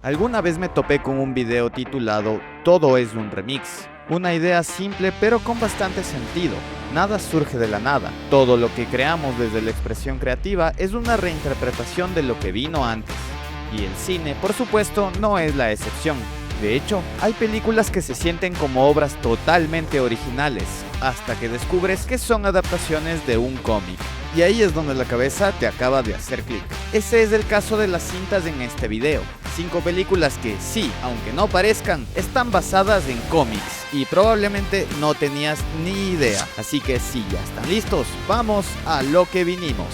Alguna vez me topé con un video titulado Todo es un remix. Una idea simple pero con bastante sentido. Nada surge de la nada. Todo lo que creamos desde la expresión creativa es una reinterpretación de lo que vino antes. Y el cine, por supuesto, no es la excepción. De hecho, hay películas que se sienten como obras totalmente originales, hasta que descubres que son adaptaciones de un cómic. Y ahí es donde la cabeza te acaba de hacer clic. Ese es el caso de las cintas en este video. 5 películas que sí, aunque no parezcan, están basadas en cómics y probablemente no tenías ni idea. Así que si ya están listos, vamos a lo que vinimos.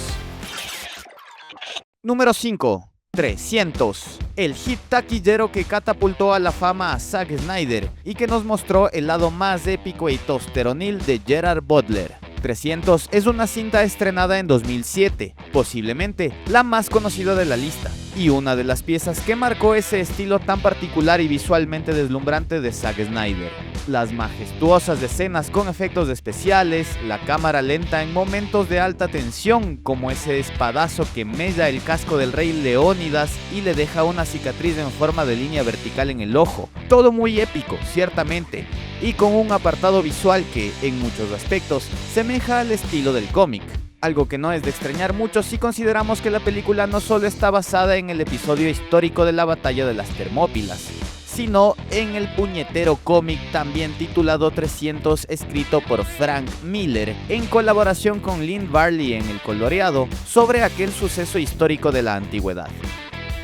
Número 5. 300. El hit taquillero que catapultó a la fama a Zack Snyder y que nos mostró el lado más épico y testosteronil de Gerard Butler. 300 es una cinta estrenada en 2007, posiblemente la más conocida de la lista, y una de las piezas que marcó ese estilo tan particular y visualmente deslumbrante de Zack Snyder. Las majestuosas escenas con efectos especiales, la cámara lenta en momentos de alta tensión, como ese espadazo que mella el casco del rey Leónidas y le deja una cicatriz en forma de línea vertical en el ojo. Todo muy épico, ciertamente, y con un apartado visual que, en muchos aspectos, semeja al estilo del cómic. Algo que no es de extrañar mucho si consideramos que la película no solo está basada en el episodio histórico de la batalla de las Termópilas, sino en el puñetero cómic también titulado 300, escrito por Frank Miller en colaboración con Lynn Varley en el coloreado sobre aquel suceso histórico de la antigüedad.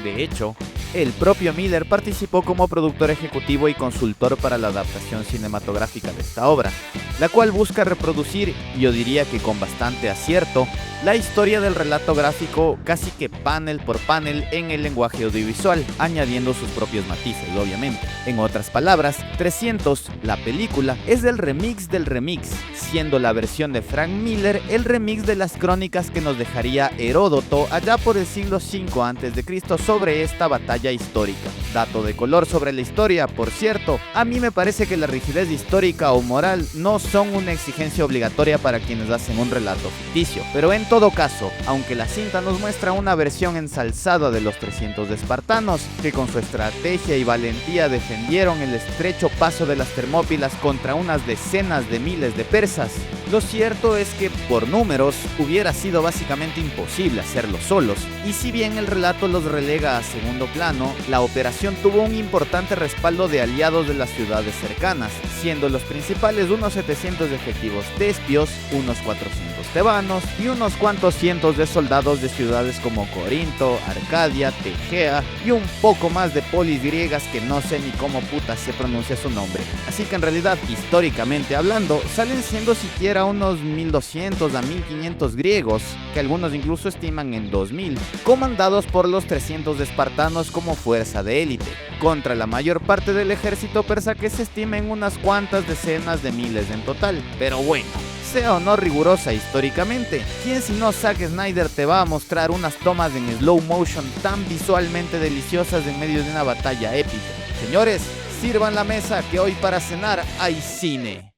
De hecho, el propio Miller participó como productor ejecutivo y consultor para la adaptación cinematográfica de esta obra, la cual busca reproducir, yo diría que con bastante acierto, la historia del relato gráfico casi que panel por panel en el lenguaje audiovisual, añadiendo sus propios matices, obviamente. En otras palabras, 300, la película, es el remix del remix, siendo la versión de Frank Miller el remix de las crónicas que nos dejaría Heródoto allá por el siglo V a.C. sobre esta batalla histórica. Dato de color sobre la historia, por cierto, a mí me parece que la rigidez histórica o moral no son una exigencia obligatoria para quienes hacen un relato ficticio, pero en todo caso, aunque la cinta nos muestra una versión ensalzada de los 300 espartanos, que con su estrategia y valentía defendieron el estrecho paso de las Termópilas contra unas decenas de miles de persas, lo cierto es que, por números, hubiera sido básicamente imposible hacerlo solos, y si bien el relato los relega a segundo plano, la operación tuvo un importante respaldo de aliados de las ciudades cercanas, siendo los principales unos 700 efectivos tespios, unos 400 tebanos y unos cuantos cientos de soldados de ciudades como Corinto, Arcadia, Tegea y un poco más de polis griegas que no sé ni cómo puta se pronuncia su nombre. Así que en realidad, históricamente hablando, salen siendo siquiera unos 1200 a 1500 griegos, que algunos incluso estiman en 2000, comandados por los 300 espartanos como fuerza de élite, contra la mayor parte del ejército persa que se estima en unas cuantas decenas de miles en total. Pero bueno, sea o no rigurosa históricamente, ¿quién si no Zack Snyder te va a mostrar unas tomas en slow motion tan visualmente deliciosas en medio de una batalla épica? Señores, sirvan la mesa que hoy para cenar hay cine.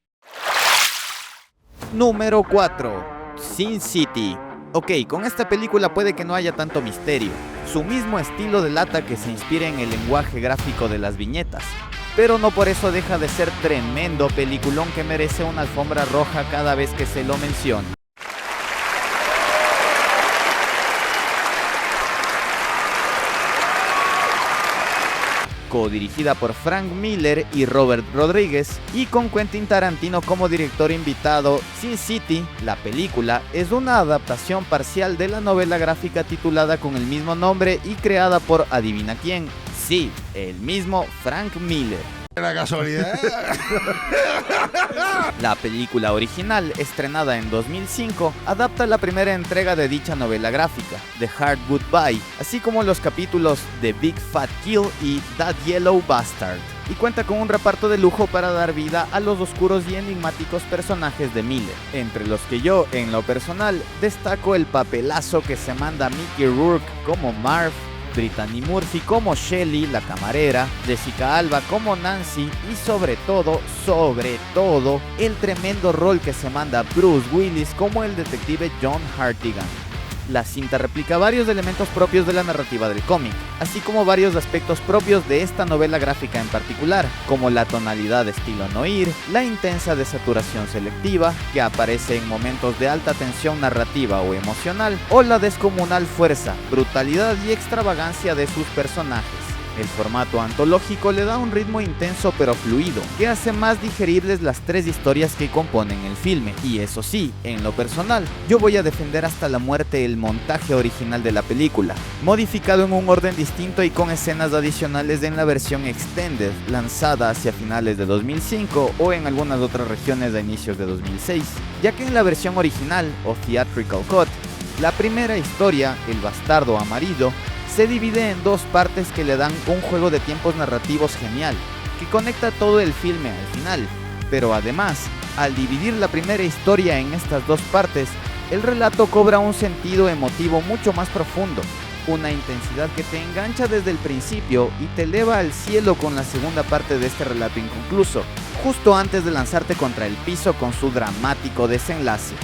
Número 4. Sin City. Ok, con esta película puede que no haya tanto misterio. Su mismo estilo delata que se inspira en el lenguaje gráfico de las viñetas, pero no por eso deja de ser tremendo peliculón que merece una alfombra roja cada vez que se lo menciona. Codirigida por Frank Miller y Robert Rodríguez y con Quentin Tarantino como director invitado, Sin City, la película, es una adaptación parcial de la novela gráfica titulada con el mismo nombre y creada por ¿adivina quién? Sí, el mismo Frank Miller. La casualidad. La película original, estrenada en 2005, adapta la primera entrega de dicha novela gráfica, The Hard Goodbye, así como los capítulos The Big Fat Kill y That Yellow Bastard, y cuenta con un reparto de lujo para dar vida a los oscuros y enigmáticos personajes de Miller, entre los que yo, en lo personal, destaco el papelazo que se manda Mickey Rourke como Marv, Brittany Murphy como Shelley, la camarera, Jessica Alba como Nancy y sobre todo, el tremendo rol que se manda Bruce Willis como el detective John Hartigan. La cinta replica varios elementos propios de la narrativa del cómic, así como varios aspectos propios de esta novela gráfica en particular, como la tonalidad de estilo noir, la intensa desaturación selectiva, que aparece en momentos de alta tensión narrativa o emocional, o la descomunal fuerza, brutalidad y extravagancia de sus personajes. El formato antológico le da un ritmo intenso pero fluido, que hace más digeribles las 3 historias que componen el filme. Y eso sí, en lo personal, yo voy a defender hasta la muerte el montaje original de la película, modificado en un orden distinto y con escenas adicionales en la versión extended, lanzada hacia finales de 2005 o en algunas otras regiones a inicios de 2006, ya que en la versión original, o theatrical cut, la primera historia, El Bastardo Amarillo, se divide en 2 partes que le dan un juego de tiempos narrativos genial, que conecta todo el filme al final, pero además, al dividir la primera historia en estas 2 partes, el relato cobra un sentido emotivo mucho más profundo, una intensidad que te engancha desde el principio y te eleva al cielo con la segunda parte de este relato inconcluso, justo antes de lanzarte contra el piso con su dramático desenlace.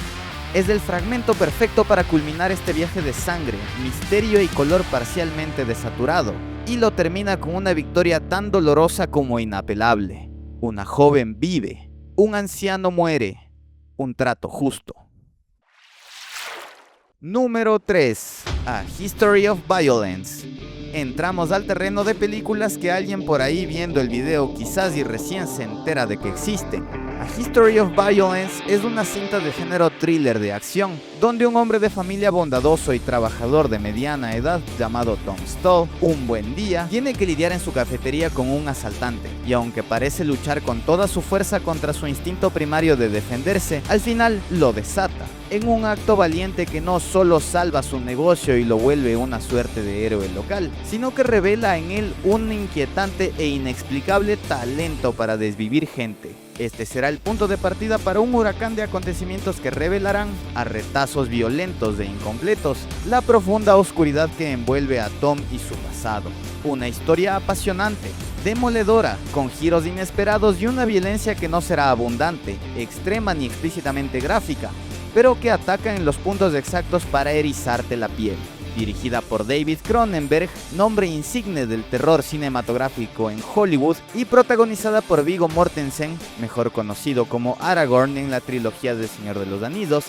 Es el fragmento perfecto para culminar este viaje de sangre, misterio y color parcialmente desaturado, y lo termina con una victoria tan dolorosa como inapelable. Una joven vive, un anciano muere, un trato justo. Número 3. A History of Violence. Entramos al terreno de películas que alguien por ahí viendo el video quizás y recién se entera de que existen. A History of Violence es una cinta de género thriller de acción, donde un hombre de familia bondadoso y trabajador de mediana edad llamado Tom Stoll, un buen día, tiene que lidiar en su cafetería con un asaltante, y aunque parece luchar con toda su fuerza contra su instinto primario de defenderse, al final lo desata, en un acto valiente que no solo salva su negocio y lo vuelve una suerte de héroe local, sino que revela en él un inquietante e inexplicable talento para desvivir gente. Este será el punto de partida para un huracán de acontecimientos que revelarán, a retazos violentos e incompletos, la profunda oscuridad que envuelve a Tom y su pasado. Una historia apasionante, demoledora, con giros inesperados y una violencia que no será abundante, extrema ni explícitamente gráfica, pero que ataca en los puntos exactos para erizarte la piel. Dirigida por David Cronenberg, nombre insigne del terror cinematográfico en Hollywood, y protagonizada por Viggo Mortensen, mejor conocido como Aragorn en la trilogía del Señor de los Anillos.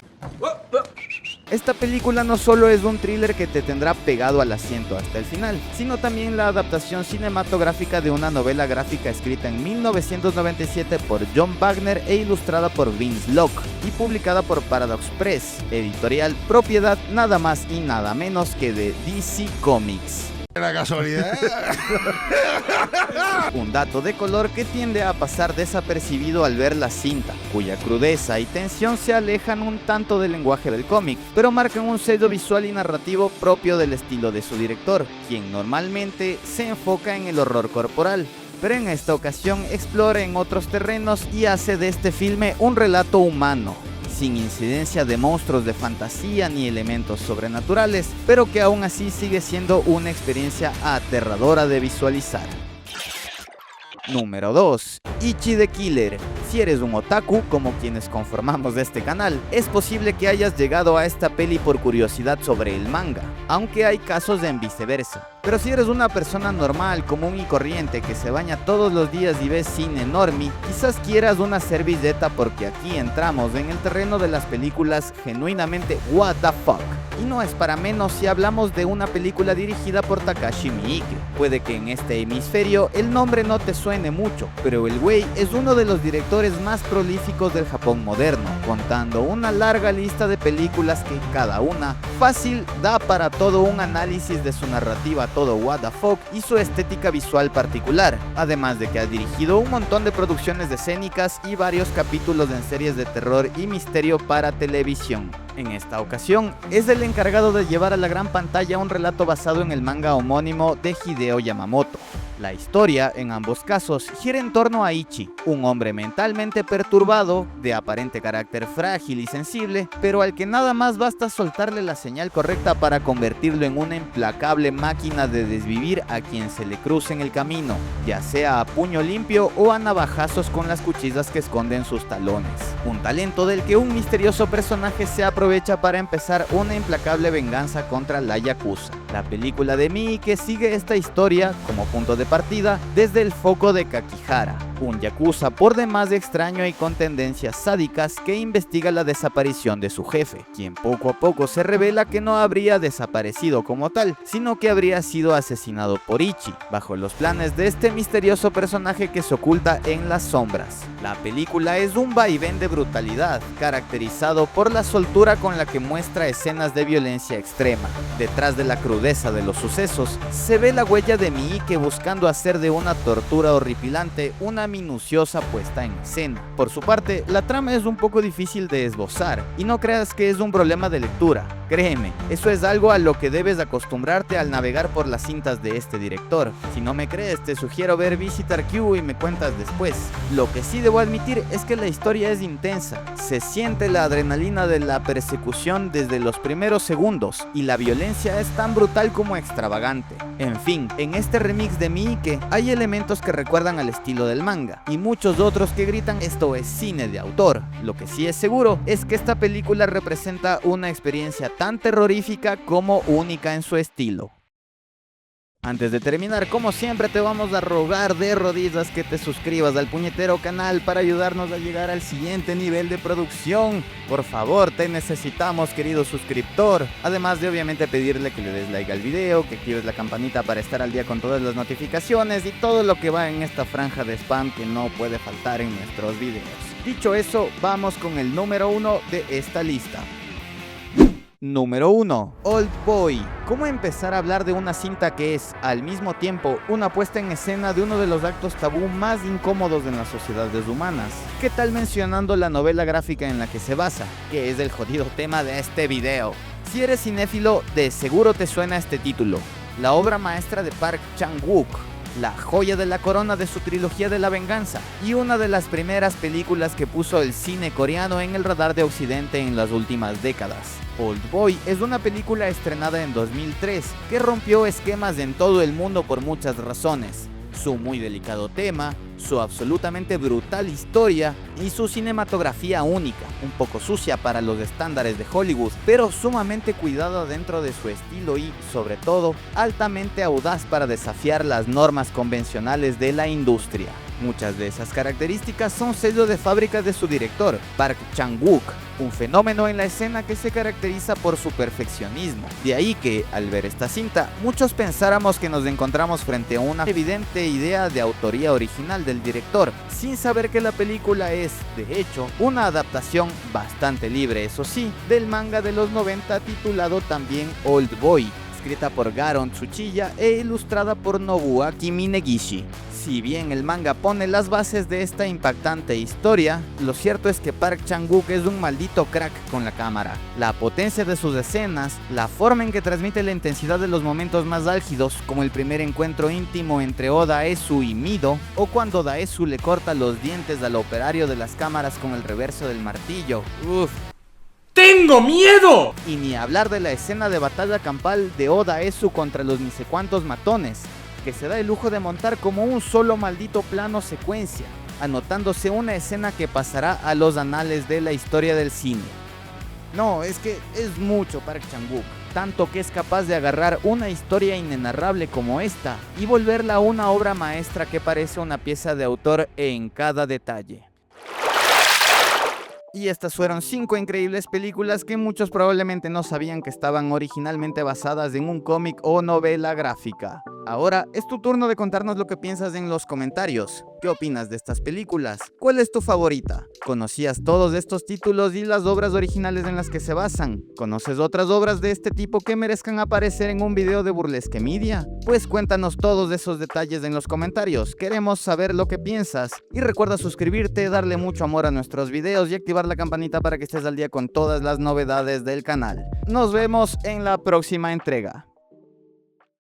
Esta película no solo es un thriller que te tendrá pegado al asiento hasta el final, sino también la adaptación cinematográfica de una novela gráfica escrita en 1997 por John Wagner e ilustrada por Vince Locke, y publicada por Paradox Press, editorial propiedad nada más y nada menos que de DC Comics. La casualidad. Un dato de color que tiende a pasar desapercibido al ver la cinta, cuya crudeza y tensión se alejan un tanto del lenguaje del cómic, pero marcan un sello visual y narrativo propio del estilo de su director, quien normalmente se enfoca en el horror corporal, pero en esta ocasión explora en otros terrenos y hace de este filme un relato humano, sin incidencia de monstruos de fantasía ni elementos sobrenaturales, pero que aún así sigue siendo una experiencia aterradora de visualizar. Número 2. Ichi the Killer. Si eres un otaku, como quienes conformamos este canal, es posible que hayas llegado a esta peli por curiosidad sobre el manga, aunque hay casos en viceversa. Pero si eres una persona normal, común y corriente que se baña todos los días y ves cine normie, quizás quieras una servilleta porque aquí entramos en el terreno de las películas genuinamente what the fuck. Y no es para menos si hablamos de una película dirigida por Takashi Miike. Puede que en este hemisferio el nombre no te suene mucho, pero el güey es uno de los directores más prolíficos del Japón moderno, contando una larga lista de películas que cada una fácil da para todo un análisis de su narrativa todo what the fuck y su estética visual particular, además de que ha dirigido un montón de producciones escénicas y varios capítulos en series de terror y misterio para televisión. En esta ocasión, es el encargado de llevar a la gran pantalla un relato basado en el manga homónimo de Hideo Yamamoto. La historia, en ambos casos, gira en torno a Ichi, un hombre mentalmente perturbado, de aparente carácter frágil y sensible, pero al que nada más basta soltarle la señal correcta para convertirlo en una implacable máquina de desvivir a quien se le cruce en el camino, ya sea a puño limpio o a navajazos con las cuchillas que esconden sus talones. Un talento del que un misterioso personaje se aprovecha para empezar una implacable venganza contra la Yakuza. La película de Miike sigue esta historia como punto de partida desde el foco de Kakihara, un yakuza por demás extraño y con tendencias sádicas que investiga la desaparición de su jefe, quien poco a poco se revela que no habría desaparecido como tal, sino que habría sido asesinado por Ichi, bajo los planes de este misterioso personaje que se oculta en las sombras. La película es un vaivén de brutalidad, caracterizado por la soltura con la que muestra escenas de violencia extrema. Detrás de la crudeza de los sucesos, se ve la huella de Miike buscando hacer de una tortura horripilante una minuciosa puesta en escena. Por su parte, la trama es un poco difícil de esbozar, y no creas que es un problema de lectura. Créeme, eso es algo a lo que debes acostumbrarte al navegar por las cintas de este director. Si no me crees, te sugiero ver Visitor Q y me cuentas después. Lo que sí debo admitir es que la historia es intensa. Se siente la adrenalina de la persecución desde los primeros segundos, y la violencia es tan brutal como extravagante. En fin, en este remix de Miike hay elementos que recuerdan al estilo del manga, y muchos otros que gritan esto es cine de autor. Lo que sí es seguro es que esta película representa una experiencia tan terrorífica como única en su estilo. Antes de terminar, como siempre, te vamos a rogar de rodillas que te suscribas al puñetero canal para ayudarnos a llegar al siguiente nivel de producción. Por favor, te necesitamos, querido suscriptor. Además de obviamente pedirle que le des like al video, que actives la campanita para estar al día con todas las notificaciones y todo lo que va en esta franja de spam que no puede faltar en nuestros videos. Dicho eso, vamos con el número 1 de esta lista. Número 1. Old Boy. ¿Cómo empezar a hablar de una cinta que es, al mismo tiempo, una puesta en escena de uno de los actos tabú más incómodos en las sociedades humanas? ¿Qué tal mencionando la novela gráfica en la que se basa, que es el jodido tema de este video? Si eres cinéfilo, de seguro te suena este título, la obra maestra de Park Chan-wook, la joya de la corona de su trilogía de la venganza, y una de las primeras películas que puso el cine coreano en el radar de Occidente en las últimas décadas. Old Boy es una película estrenada en 2003 que rompió esquemas en todo el mundo por muchas razones. Su muy delicado tema, su absolutamente brutal historia y su cinematografía única, un poco sucia para los estándares de Hollywood, pero sumamente cuidada dentro de su estilo y, sobre todo, altamente audaz para desafiar las normas convencionales de la industria. Muchas de esas características son sello de fábrica de su director, Park Chan-wook, un fenómeno en la escena que se caracteriza por su perfeccionismo. De ahí que, al ver esta cinta, muchos pensáramos que nos encontramos frente a una evidente idea de autoría original del director, sin saber que la película es, de hecho, una adaptación bastante libre, eso sí, del manga de los 90 titulado también Old Boy, escrita por Garon Tsuchiya e ilustrada por Nobuaki Minegishi. Si bien el manga pone las bases de esta impactante historia, lo cierto es que Park Chan-wook es un maldito crack con la cámara. La potencia de sus escenas, la forma en que transmite la intensidad de los momentos más álgidos, como el primer encuentro íntimo entre Oda Esu y Mido, o cuando Daesu le corta los dientes al operario de las cámaras con el reverso del martillo. Uff. ¡Tengo miedo! Y ni hablar de la escena de batalla campal de Oda Esu contra los ni sé cuántos matones, que se da el lujo de montar como un solo maldito plano secuencia, anotándose una escena que pasará a los anales de la historia del cine. No, es que es mucho Park Chan-wook, tanto que es capaz de agarrar una historia inenarrable como esta y volverla una obra maestra que parece una pieza de autor en cada detalle. Y estas fueron 5 increíbles películas que muchos probablemente no sabían que estaban originalmente basadas en un cómic o novela gráfica. Ahora es tu turno de contarnos lo que piensas en los comentarios. ¿Qué opinas de estas películas? ¿Cuál es tu favorita? ¿Conocías todos estos títulos y las obras originales en las que se basan? ¿Conoces otras obras de este tipo que merezcan aparecer en un video de Burlesque Media? Pues cuéntanos todos esos detalles en los comentarios. Queremos saber lo que piensas. Y recuerda suscribirte, darle mucho amor a nuestros videos y activar la campanita para que estés al día con todas las novedades del canal. Nos vemos en la próxima entrega.